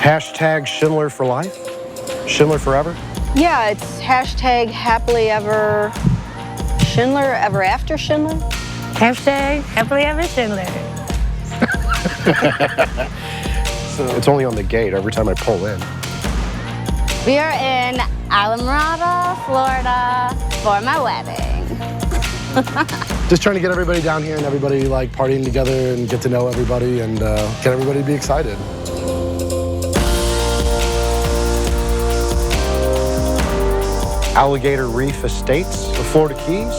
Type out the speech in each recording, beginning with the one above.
Hashtag Schindler for life? Schindler forever? Yeah, it's hashtag happily ever Schindler, ever after Schindler. Hashtag happily ever Schindler. So it's only on the gate every time I pull in. We are in Alamorada, Florida for my wedding. Just trying to get everybody down here and everybody like partying together and get to know everybody and get everybody to be excited. Alligator Reef Estates, the Florida Keys.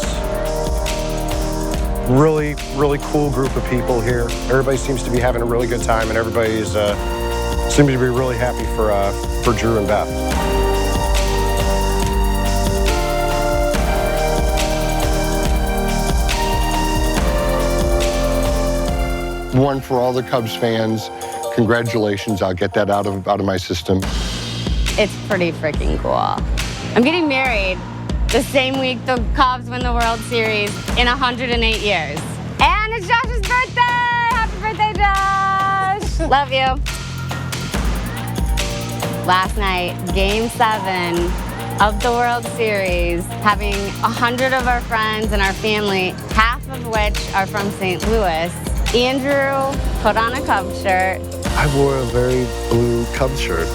Really, really cool group of people here. Everybody seems to be having a really good time, and everybody's seems to be really happy for Drew and Beth. One for all the Cubs fans. Congratulations! I'll get that out of my system. It's pretty freaking cool. I'm getting married the same week the Cubs win the World Series in 108 years. And it's Josh's birthday! Happy birthday, Josh! Love you. Last night, Game 7 of the World Series, having 100 of our friends and our family, half of which are from St. Louis. Andrew put on a Cubs shirt. I wore a very blue Cubs shirt.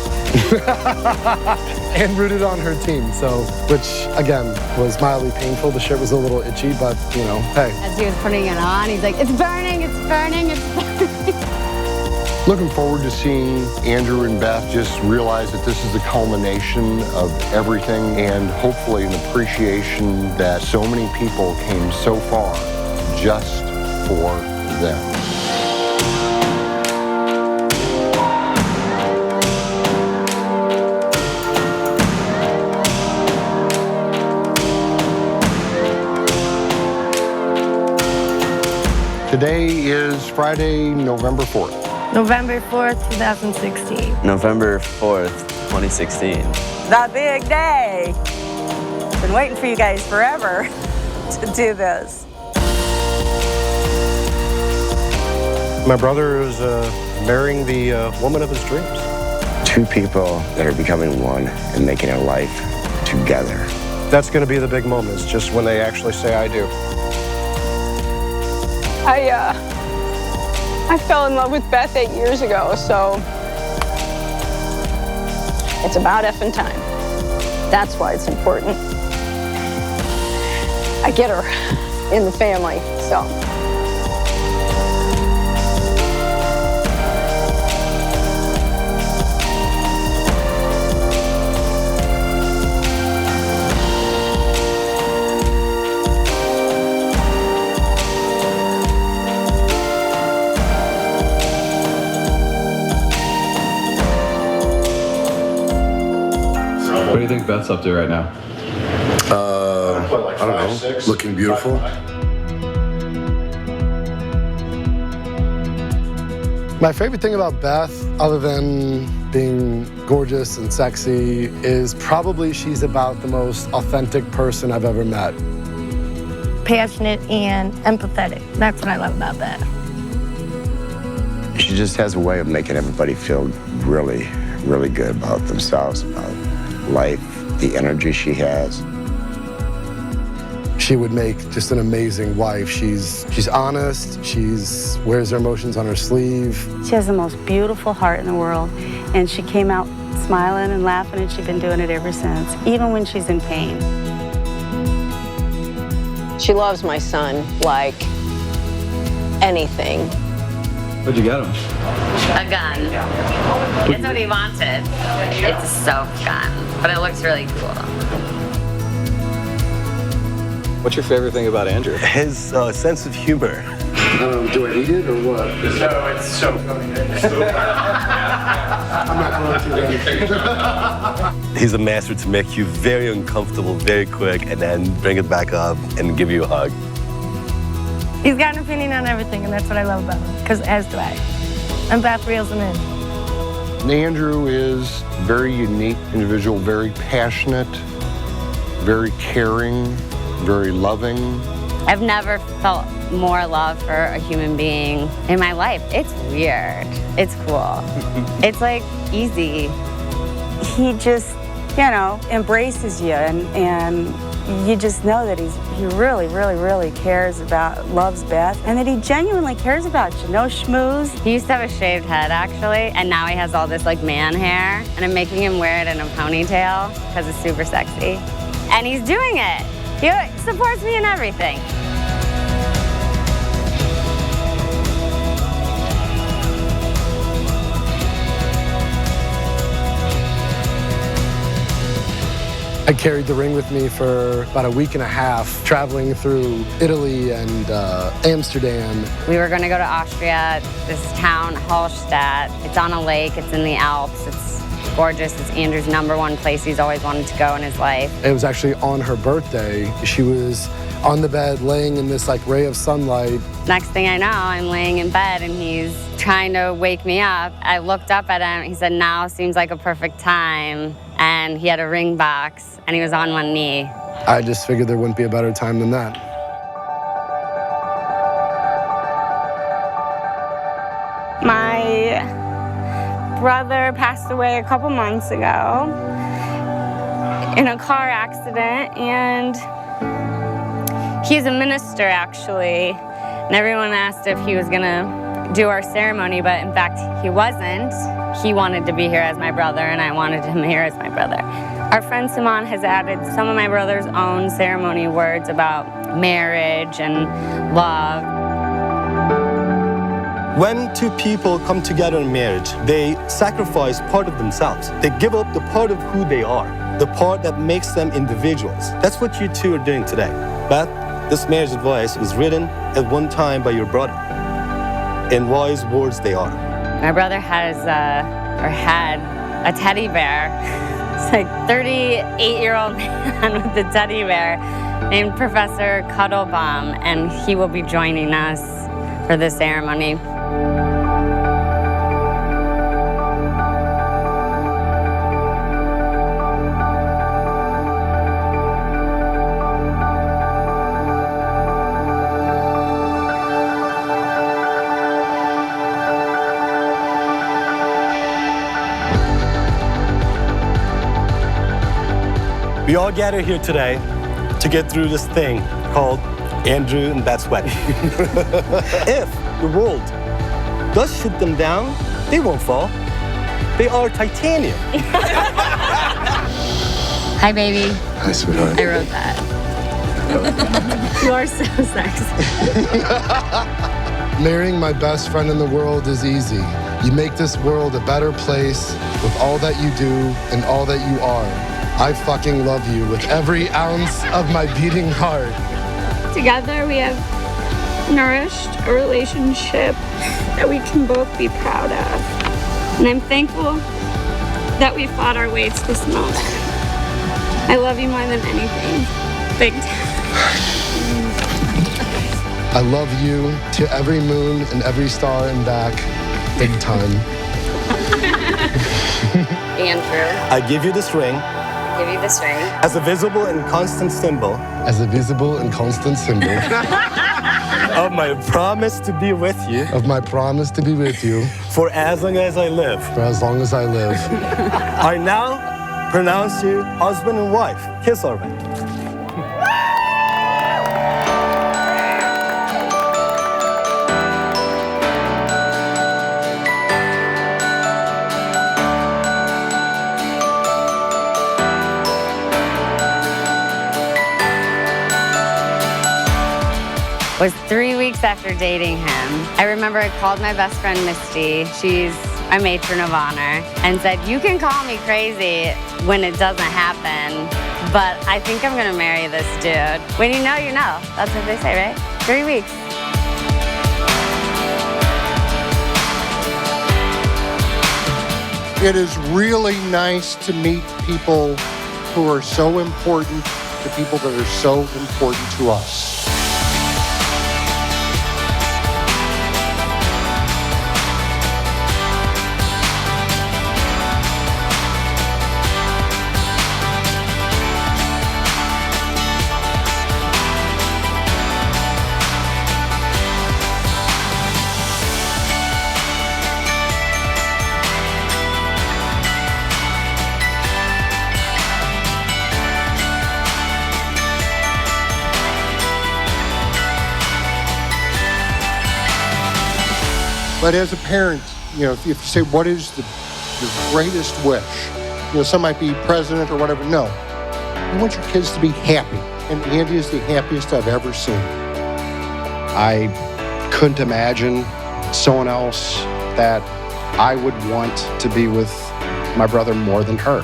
And rooted on her team, so, which again was mildly painful. The shirt was a little itchy, but you know, hey. As he was putting it on, he's like, it's burning, it's burning, it's burning. Looking forward to seeing Andrew and Beth just realize that this is the culmination of everything and hopefully an appreciation that so many people came so far just for them. Today is Friday, November 4th. November 4th, 2016. November 4th, 2016. The big day. Been waiting for you guys forever to do this. My brother is marrying the woman of his dreams. Two people that are becoming one and making a life together. That's going to be the big moments, just when they actually say I do. I fell in love with Beth 8 years ago, so it's about effing time. That's why it's important. I get her in the family, so. What do you think Beth's up to right now? I don't know. Looking beautiful. My favorite thing about Beth, other than being gorgeous and sexy, is probably she's about the most authentic person I've ever met. Passionate and empathetic. That's what I love about that. She just has a way of making everybody feel really, really good about themselves, about life, the energy she has. She would make just an amazing wife. She's honest, she's wears her emotions on her sleeve. She has the most beautiful heart in the world, and she came out smiling and laughing, and she's been doing it ever since, even when she's in pain. She loves my son like anything. What'd you get him? A gun. It's what he wanted. It's a soap gun, but it looks really cool. What's your favorite thing about Andrew? His sense of humor. Do I eat it or what? No, it's so funny. I'm not going to anything. He's a master to make you very uncomfortable very quick and then bring it back up and give you a hug. He's got an opinion on everything, and that's what I love about him, because as do I. And Beth reels him in. Andrew is a very unique individual, very passionate, very caring, very loving, I've never felt more love for a human being in my life. It's weird. It's cool. It's like easy. He just, you know, embraces you, and you just know that he really, really, really loves Beth, and that he genuinely cares about you. No schmooze. He used to have a shaved head, actually, and now he has all this like man hair, and I'm making him wear it in a ponytail because it's super sexy. And he's doing it. He supports me in everything. I carried the ring with me for about a week and a half, traveling through Italy and Amsterdam. We were going to go to Austria, this town, Hallstatt. It's on a lake, it's in the Alps, it's gorgeous. It's Andrew's #1 place he's always wanted to go in his life. It was actually on her birthday. She was on the bed, laying in this like ray of sunlight. Next thing I know, I'm laying in bed and he's trying to wake me up. I looked up at him, he said, "Now seems like a perfect time." And he had a ring box and he was on one knee. I just figured there wouldn't be a better time than that. My brother passed away a couple months ago in a car accident, and he's a minister, actually. And everyone asked if he was gonna do our ceremony, but in fact, he wasn't. He wanted to be here as my brother, and I wanted him here as my brother. Our friend Simon has added some of my brother's own ceremony words about marriage and love. When two people come together in marriage, they sacrifice part of themselves. They give up the part of who they are, the part that makes them individuals. That's what you two are doing today. Beth, this marriage advice was written at one time by your brother. And wise words they are. My brother had a teddy bear. It's like 38-year-old man with a teddy bear named Professor Cuddlebaum, and he will be joining us for the ceremony. We all gather here today to get through this thing called Andrew and Beth's wedding. If the world does shoot them down, they won't fall. They are titanium. Hi, baby. Hi, sweetheart. I wrote that. You are so sexy. Marrying my best friend in the world is easy. You make this world a better place with all that you do and all that you are. I fucking love you with every ounce of my beating heart. Together, we have nourished a relationship that we can both be proud of. And I'm thankful that we fought our way to this moment. I love you more than anything. Big time. I love you to every moon and every star and back. Big time. Andrew, I give you this ring give you this ring. as a visible and constant symbol As a visible and constant symbol of my promise to be with you of my promise to be with you for as long as I live. for as long as I live. I now pronounce you husband and wife. Kiss our ring. Was 3 weeks after dating him. I remember I called my best friend Misty. She's my matron of honor, and said, "You can call me crazy when it doesn't happen, but I think I'm gonna marry this dude." When you know, you know. That's what they say, right? 3 weeks. It is really nice to meet people who are so important to people that are so important to us. But as a parent, if you say, what is the greatest wish? Some might be president or whatever. No, you want your kids to be happy. And Andy is the happiest I've ever seen. I couldn't imagine someone else that I would want to be with my brother more than her.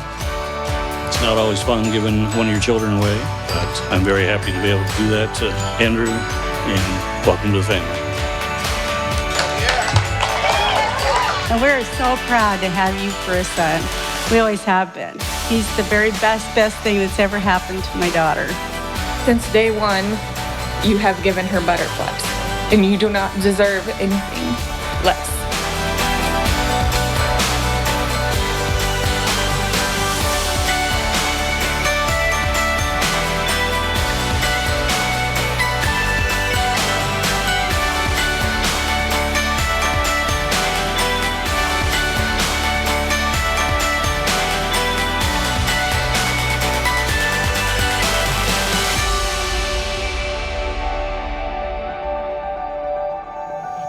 It's not always fun giving one of your children away, but I'm very happy to be able to do that to Andrew, and welcome to the family. And we're so proud to have you for a son. We always have been. He's the very best thing that's ever happened to my daughter. Since day one, you have given her butterflies, and you do not deserve anything less.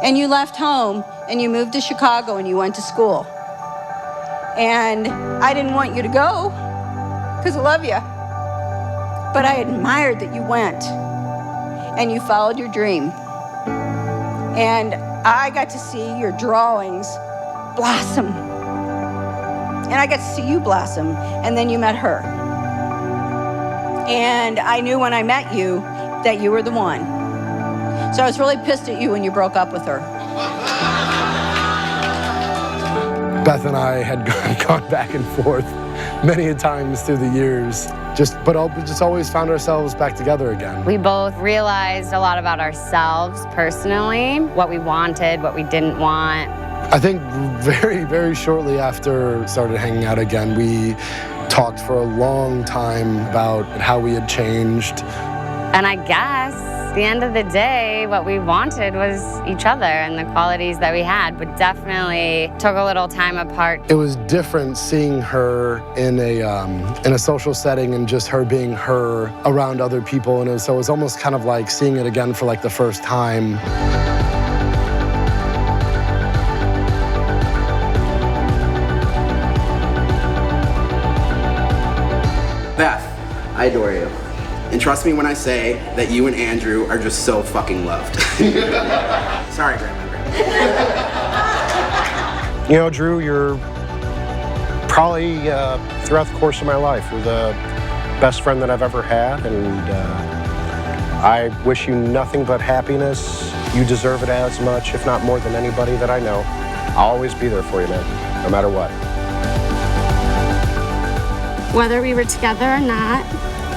And you left home and you moved to Chicago and you went to school. And I didn't want you to go because I love you. But I admired that you went and you followed your dream. And I got to see your drawings blossom. And I got to see you blossom. And then you met her. And I knew when I met you that you were the one. So I was really pissed at you when you broke up with her. Beth and I had gone back and forth many a times through the years, but just always found ourselves back together again. We both realized a lot about ourselves personally, what we wanted, what we didn't want. I think very, very shortly after we started hanging out again, we talked for a long time about how we had changed. And I guess at the end of the day, what we wanted was each other and the qualities that we had, but definitely took a little time apart. It was different seeing her in a social setting and just her being her around other people. And so it was almost kind of like seeing it again for like the first time. Beth, I adore you. And trust me when I say that you and Andrew are just so fucking loved. Sorry, Grandma. Drew, you're probably, throughout the course of my life, you're the best friend that I've ever had, and I wish you nothing but happiness. You deserve it as much, if not more than anybody that I know. I'll always be there for you, man, no matter what. Whether we were together or not,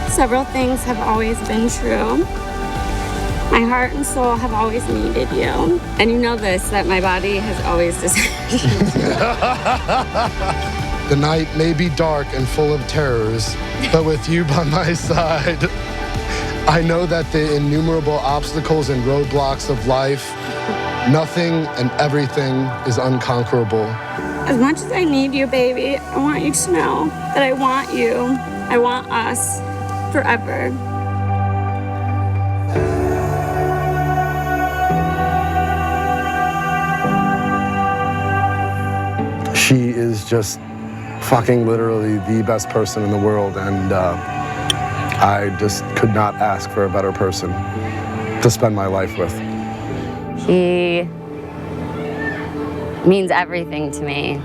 several things have always been true. My heart and soul have always needed you. And you know this, that my body has always desired you. The night may be dark and full of terrors, but with you by my side, I know that the innumerable obstacles and roadblocks of life, nothing and everything is unconquerable. As much as I need you, baby, I want you to know that I want you. I want us forever. She is just fucking literally the best person in the world, and I just could not ask for a better person to spend my life with. He means everything to me.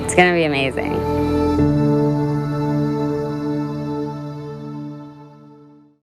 It's gonna be amazing.